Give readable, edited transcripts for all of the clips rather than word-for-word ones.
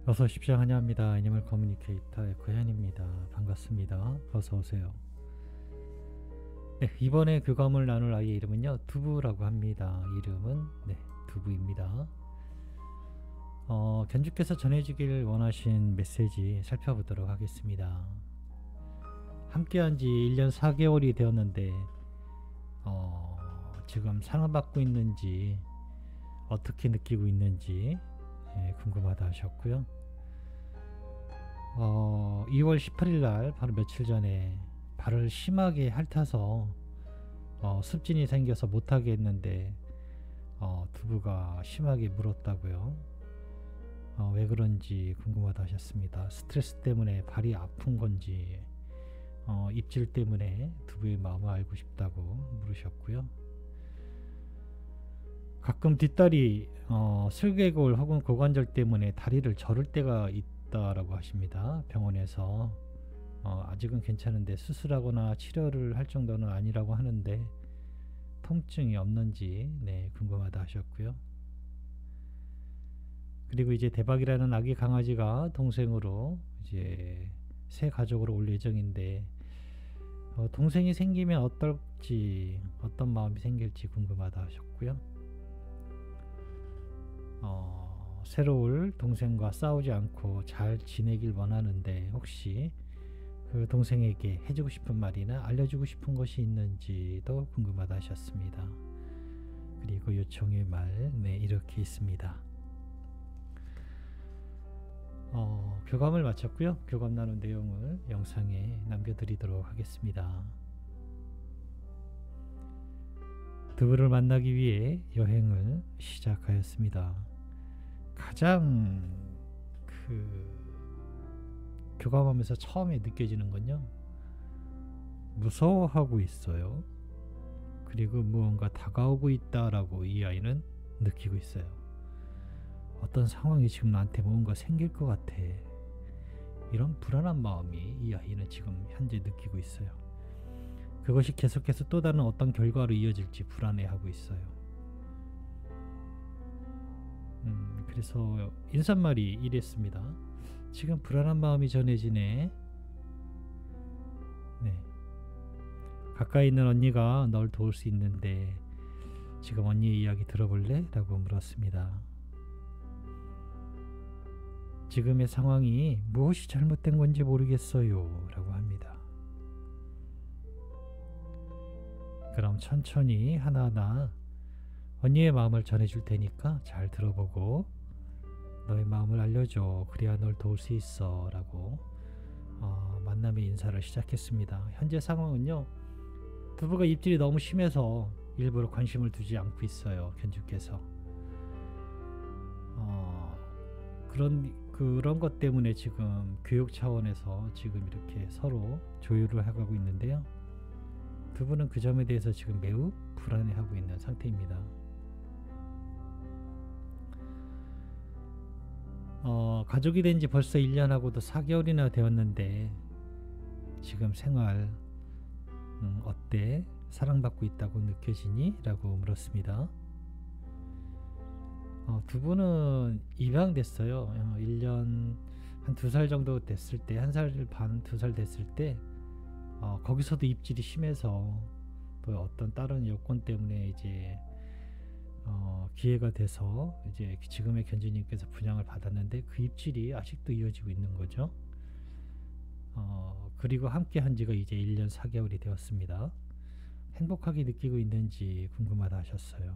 어서 오십시오. 환영합니다. 애니멀 커뮤니케이터의 고현입니다. 반갑습니다. 어서 오세요. 네, 이번에 교감을 나눌 아이의 이름은요, 두부라고 합니다. 이름은 두부입니다. 견주께서 전해주길 원하신 메시지 살펴보도록 하겠습니다. 함께한 지 1년 4개월이 되었는데 지금 사랑받고 있는지 어떻게 느끼고 있는지 궁금하다 하셨고요. 2월 18일 날 바로 며칠 전에 발을 심하게 핥아서 습진이 생겨서 못하게 했는데 두부가 심하게 물었다고요. 왜 그런지 궁금하다 하셨습니다. 스트레스 때문에 발이 아픈 건지 입질 때문에 두부의 마음을 알고 싶다고 물으셨고요. 가끔 뒷다리 슬개골 혹은 고관절 때문에 다리를 저를 때가 있다라고 하십니다. 병원에서 아직은 괜찮은데 수술하거나 치료를 할 정도는 아니라고 하는데 통증이 없는지 궁금하다 하셨고요. 그리고 이제 대박이라는 아기 강아지가 동생으로 이제 새 가족으로 올 예정인데 동생이 생기면 어떨지 어떤 마음이 생길지 궁금하다 하셨고요. 새로 올 동생과 싸우지 않고 잘 지내길 원하는데 혹시 그 동생에게 해주고 싶은 말이나 알려주고 싶은 것이 있는지도 궁금하다 하셨습니다. 그리고 요청의 말 이렇게 있습니다. 교감을 마쳤고요. 교감 나눈 내용을 영상에 남겨드리도록 하겠습니다. 두부를 만나기 위해 여행을 시작하였습니다. 가장 교감하면서 처음에 느껴지는 건요, 무서워하고 있어요. 그리고 무언가 다가오고 있다라고 이 아이는 느끼고 있어요. 어떤 상황이 지금 나한테 뭔가 생길 것 같아. 이런 불안한 마음이 이 아이는 지금 현재 느끼고 있어요. 그것이 계속해서 또 다른 어떤 결과로 이어질지 불안해하고 있어요. 그래서 인사말이 이랬습니다. 지금 불안한 마음이 전해지네. 가까이 있는 언니가 널 도울 수 있는데 지금 언니의 이야기 들어볼래? 라고 물었습니다. 지금의 상황이 무엇이 잘못된 건지 모르겠어요. 라고 합니다. 그럼 천천히 하나하나 언니의 마음을 전해줄 테니까 잘 들어보고 너의 마음을 알려줘. 그래야 널 도울 수 있어. 라고 만남의 인사를 시작했습니다. 현재 상황은요, 두부가 입질이 너무 심해서 일부러 관심을 두지 않고 있어요. 견주께서 그런 것 때문에 지금 교육 차원에서 지금 이렇게 서로 조율을 해가고 있는데요. 두부는 그 점에 대해서 지금 매우 불안해하고 있는 상태입니다. 가족이 된 지 벌써 1년하고도 4개월이나 되었는데 지금 생활 어때? 사랑받고 있다고 느껴지니? 라고 물었습니다. 두부는 입양됐어요. 1년 한 2살 정도 됐을 때, 1살 반 2살 됐을 때 거기서도 입질이 심해서 또 어떤 다른 여건 때문에 이제 기회가 돼서 이제 지금의 견주님께서 분양을 받았는데 그 입질이 아직도 이어지고 있는 거죠. 그리고 함께 한 지가 이제 1년 4개월이 되었습니다. 행복하게 느끼고 있는지 궁금하다 하셨어요.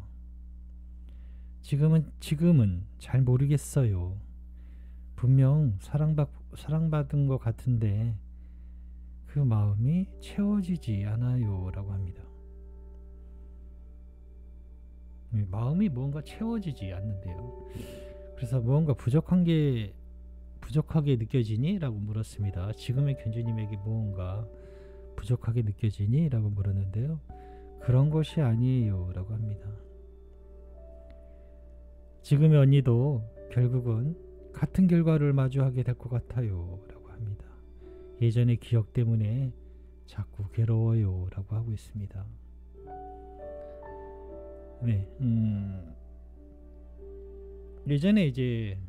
지금은 잘 모르겠어요. 분명 사랑받은 것 같은데 그 마음이 채워지지 않아요. 라고 합니다. 마음이 뭔가 채워지지 않는데요. 그래서 무언가 부족하게 느껴지니? 라고 물었습니다. 지금의 견주님에게 무언가 부족하게 느껴지니? 라고 물었는데요. 그런 것이 아니에요. 라고 합니다. 지금의 언니도 결국은 같은 결과를 마주하게 될 것 같아요. 라고 합니다. 예전의 기억 때문에 자꾸 괴로워요. 라고 하고 있습니다. 예전에 이제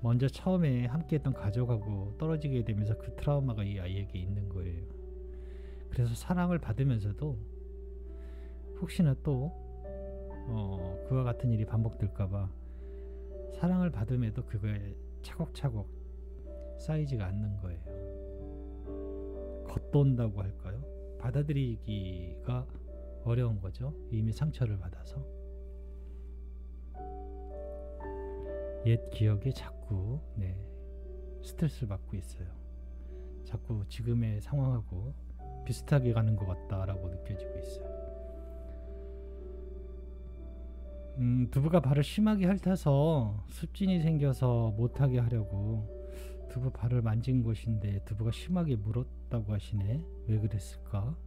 먼저 처음에 함께했던 가족하고 떨어지게 되면서 그 트라우마가 이 아이에게 있는 거예요. 그래서 사랑을 받으면서도 혹시나 또 그와 같은 일이 반복될까봐 사랑을 받음에도 그거에 차곡차곡 쌓이지가 않는 거예요. 겉돈다고 할까요? 받아들이기가 어려운 거죠. 이미 상처를 받아서. 옛 기억에 자꾸 스트레스를 받고 있어요. 자꾸 지금의 상황하고 비슷하게 가는 것 같다라고 느껴지고 있어요. 두부가 발을 심하게 핥아서 습진이 생겨서 못하게 하려고 두부 발을 만진 것인데 두부가 심하게 물었다고 하시네. 왜 그랬을까?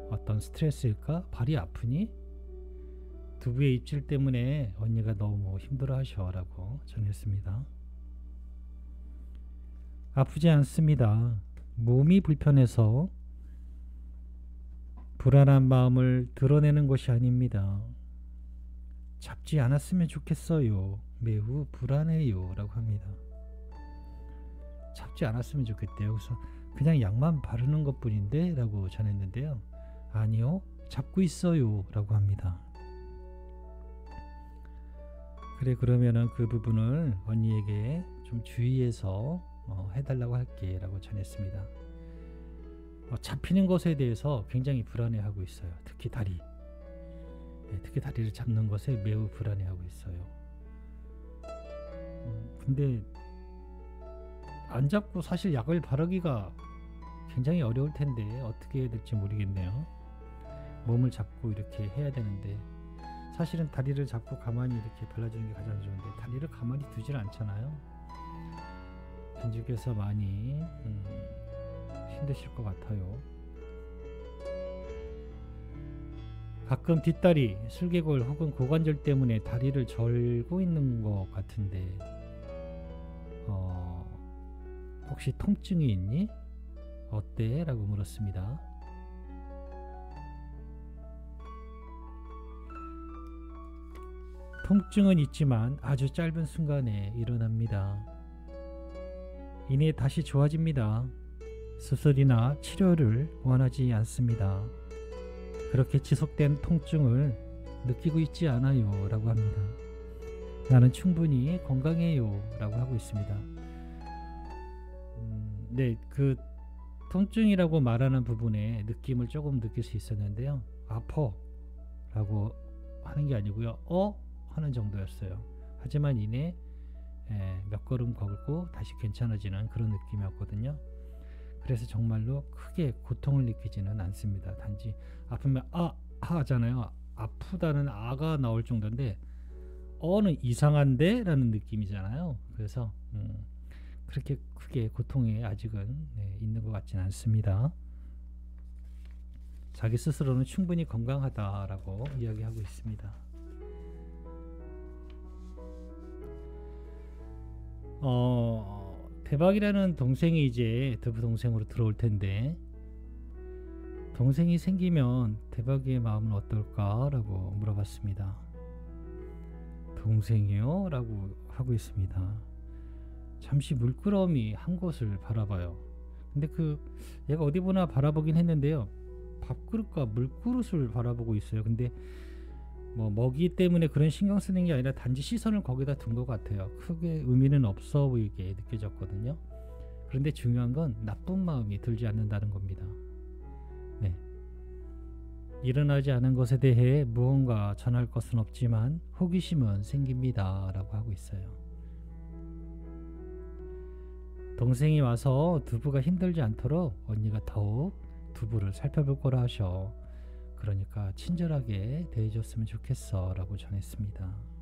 어떤 스트레스일까? 발이 아프니? 두부의 입질 때문에 언니가 너무 힘들어 하셔라고 전했습니다. 아프지 않습니다. 몸이 불편해서 불안한 마음을 드러내는 것이 아닙니다. 잡지 않았으면 좋겠어요. 매우 불안해요 라고 합니다. 잡지 않았으면 좋겠대요. 그래서 그냥 약만 바르는 것 뿐인데 라고 전했는데요. 아니요, 잡고 있어요 라고 합니다. 그래, 그러면은 그 부분을 언니에게 좀 주의해서 해달라고 할게 라고 전했습니다. 잡히는 것에 대해서 굉장히 불안해하고 있어요. 특히 다리. 특히 다리를 잡는 것에 매우 불안해하고 있어요. 근데 안 잡고 사실 약을 바르기가 굉장히 어려울 텐데 어떻게 해야 될지 모르겠네요. 몸을 잡고 이렇게 해야 되는데 사실은 다리를 잡고 가만히 이렇게 발라주는 게 가장 좋은데 다리를 가만히 두질 않잖아요. 견주께서 많이 힘드실 것 같아요. 가끔 뒷다리, 슬개골 혹은 고관절 때문에 다리를 절고 있는 것 같은데 혹시 통증이 있니? 어때? 라고 물었습니다. 통증은 있지만 아주 짧은 순간에 일어납니다. 이내 다시 좋아집니다. 수술이나 치료를 원하지 않습니다. 그렇게 지속된 통증을 느끼고 있지 않아요 라고 합니다. 나는 충분히 건강해요 라고 하고 있습니다. 네, 그 통증이라고 말하는 부분에 느낌을 조금 느낄 수 있었는데요. 아파 라고 하는 게 아니고요. 하는 정도였어요. 하지만 이내 몇 걸음 걸고 다시 괜찮아지는 그런 느낌이었거든요. 그래서 정말로 크게 고통을 느끼지는 않습니다. 단지 아프면 하잖아요. 아프다는 아가 나올 정도인데 는 이상한데 라는 느낌이잖아요. 그래서 그렇게 크게 고통에 아직은 있는 것 같지는 않습니다. 자기 스스로는 충분히 건강하다라고 이야기하고 있습니다. 대박이라는 동생이 이제 두부 동생으로 들어올 텐데 동생이 생기면 대박이의 마음은 어떨까? 라고 물어봤습니다. 동생이요? 라고 하고 있습니다. 잠시 물끄러미 한 곳을 바라봐요. 근데 얘가 어디 보나 바라보긴 했는데요. 밥그릇과 물그릇을 바라보고 있어요. 근데 먹이 때문에 그런 신경 쓰는 게 아니라 단지 시선을 거기다 둔 것 같아요. 크게 의미는 없어 보이게 느껴졌거든요. 그런데 중요한 건 나쁜 마음이 들지 않는다는 겁니다. 네. 일어나지 않은 것에 대해 무언가 전할 것은 없지만 호기심은 생깁니다 라고 하고 있어요. 동생이 와서 두부가 힘들지 않도록 언니가 더욱 두부를 살펴볼 거라 하셔. 그러니까 친절하게 대해줬으면 좋겠어 라고 전했습니다.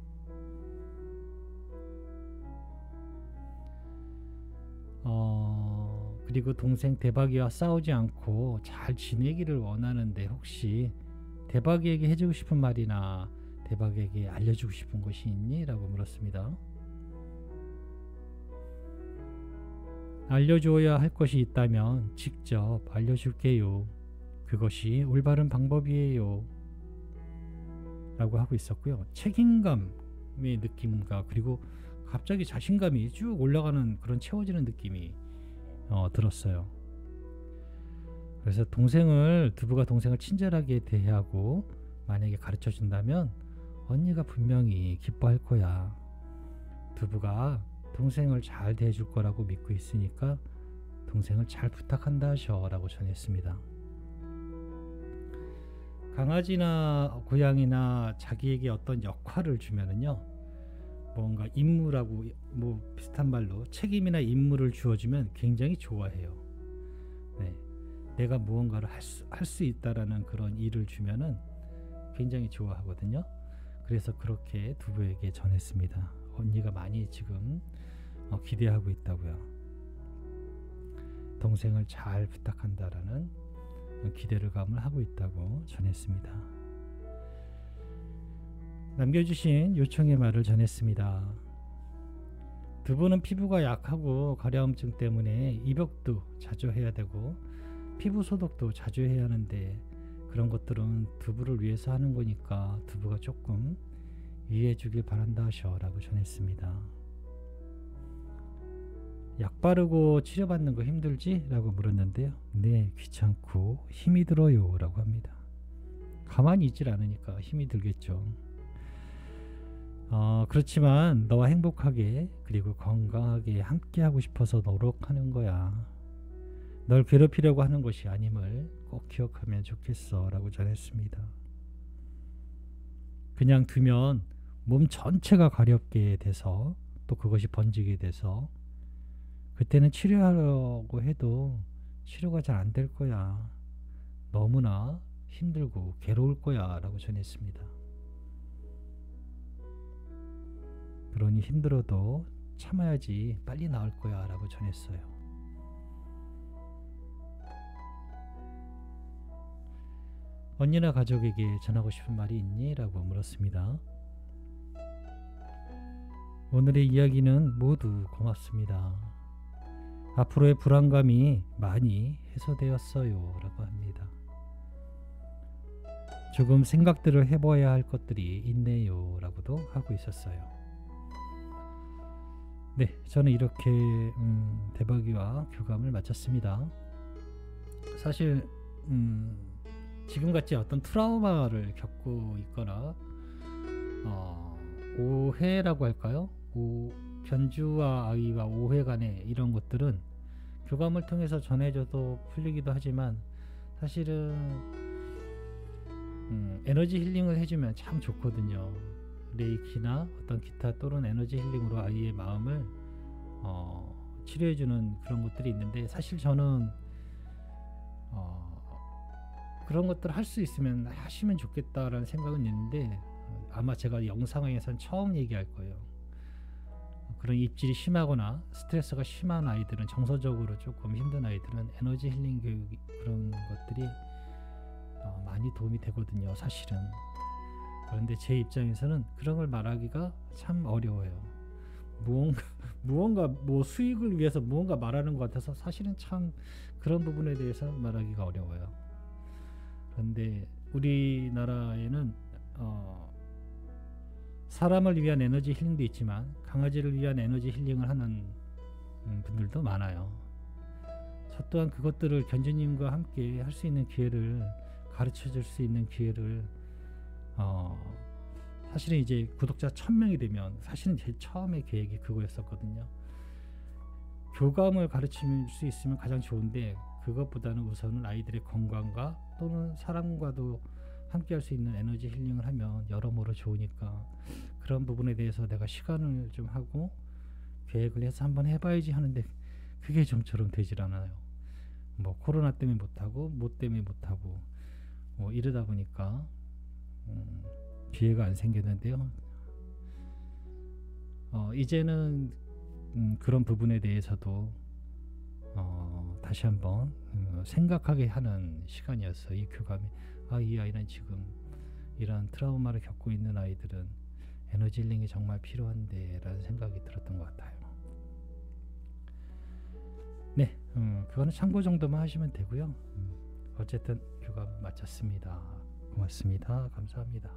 그리고 동생 대박이와 싸우지 않고 잘 지내기를 원하는데 혹시 대박이에게 해주고 싶은 말이나 대박이에게 알려주고 싶은 것이 있니? 라고 물었습니다. 알려줘야 할 것이 있다면 직접 알려줄게요. 그것이 올바른 방법이에요 라고 하고 있었고요. 책임감 느낌과 그리고 갑자기 자신감이 쭉 올라가는 그런 채워지는 느낌이 들었어요. 그래서 두부가 동생을 친절하게 대하고 만약에 가르쳐 준다면 언니가 분명히 기뻐할 거야. 두부가 동생을 잘 대해줄 거라고 믿고 있으니까 동생을 잘 부탁한다 하셔 라고 전했습니다. 강아지나 고양이나 자기에게 어떤 역할을 주면은요, 뭔가 임무라고 뭐 비슷한 말로 책임이나 임무를 주어주면 굉장히 좋아해요. 네, 내가 무언가를 할 수 있다라는 그런 일을 주면은 굉장히 좋아하거든요. 그래서 그렇게 두부에게 전했습니다. 언니가 많이 지금 기대하고 있다고요. 동생을 잘 부탁한다라는 기대감을 하고 있다고 전했습니다. 남겨주신 요청의 말을 전했습니다. 두부는 피부가 약하고 가려움증 때문에 입욕도 자주 해야 되고 피부 소독도 자주 해야 하는데 그런 것들은 두부를 위해서 하는 거니까 두부가 조금 이해해 주길 바란다 하셔 라고 전했습니다. 약 바르고 치료받는 거 힘들지? 라고 물었는데요. 네, 귀찮고 힘이 들어요 라고 합니다. 가만히 있질 않으니까 힘이 들겠죠. 그렇지만 너와 행복하게 그리고 건강하게 함께 하고 싶어서 노력하는 거야. 널 괴롭히려고 하는 것이 아님을 꼭 기억하면 좋겠어 라고 전했습니다. 그냥 두면 몸 전체가 가렵게 돼서 또 그것이 번지게 돼서 그때는 치료하려고 해도 치료가 잘 안 될 거야. 너무나 힘들고 괴로울 거야 라고 전했습니다. 그러니 힘들어도 참아야지 빨리 나을 거야 라고 전했어요. 언니나 가족에게 전하고 싶은 말이 있니? 라고 물었습니다. 오늘의 이야기는 모두 고맙습니다. 앞으로의 불안감이 많이 해소되었어요 라고 합니다. 조금 생각들을 해봐야 할 것들이 있네요 라고도 하고 있었어요. 네, 저는 이렇게 대박이와 교감을 마쳤습니다. 사실 지금같이 어떤 트라우마를 겪고 있거나 오해라고 할까요? 견주와 아이와 오해 간의 이런 것들은 교감을 통해서 전해줘도 풀리기도 하지만 사실은 에너지 힐링을 해주면 참 좋거든요. 레이키나 어떤 기타 또는 에너지 힐링으로 아이의 마음을 치료해주는 그런 것들이 있는데 사실 저는 그런 것들을 할 수 있으면 하시면 좋겠다라는 생각은 있는데 아마 제가 영상에선 처음 얘기할 거예요. 그런 입질이 심하거나 스트레스가 심한 아이들은, 정서적으로 조금 힘든 아이들은 에너지 힐링 교육 그런 것들이 많이 도움이 되거든요, 사실은. 그런데 제 입장에서는 그런 걸 말하기가 참 어려워요. 무언가 뭐 수익을 위해서 무언가 말하는 것 같아서 사실은 참 그런 부분에 대해서 말하기가 어려워요. 그런데 우리나라에는 사람을 위한 에너지 힐링도 있지만 강아지를 위한 에너지 힐링을 하는 분들도 많아요. 저 또한 그것들을 견주님과 함께 할 수 있는 기회를, 가르쳐 줄 수 있는 기회를 사실은 이제 구독자 1000명이 되면 사실은 제 처음의 계획이 그거였었거든요. 교감을 가르칠 수 있으면 가장 좋은데 그것보다는 우선은 아이들의 건강과 또는 사람과도 함께 할 수 있는 에너지 힐링을 하면 여러모로 좋으니까 그런 부분에 대해서 내가 시간을 좀 하고 계획을 해서 한번 해봐야지 하는데 그게 좀처럼 되질 않아요. 뭐 코로나 때문에 못하고 뭐 때문에 못하고 뭐 이러다 보니까 기회가 안 생겼는데요. 이제는 그런 부분에 대해서도 다시 한번 생각하게 하는 시간이었어요. 이 교감이 이 아이는 지금 이런 트라우마를 겪고 있는 아이들은 에너지 힐링이 정말 필요한데 라는 생각이 들었던 것 같아요. 네, 그거는 참고 정도만 하시면 되고요. 어쨌든 교감 마쳤습니다. 고맙습니다. 감사합니다.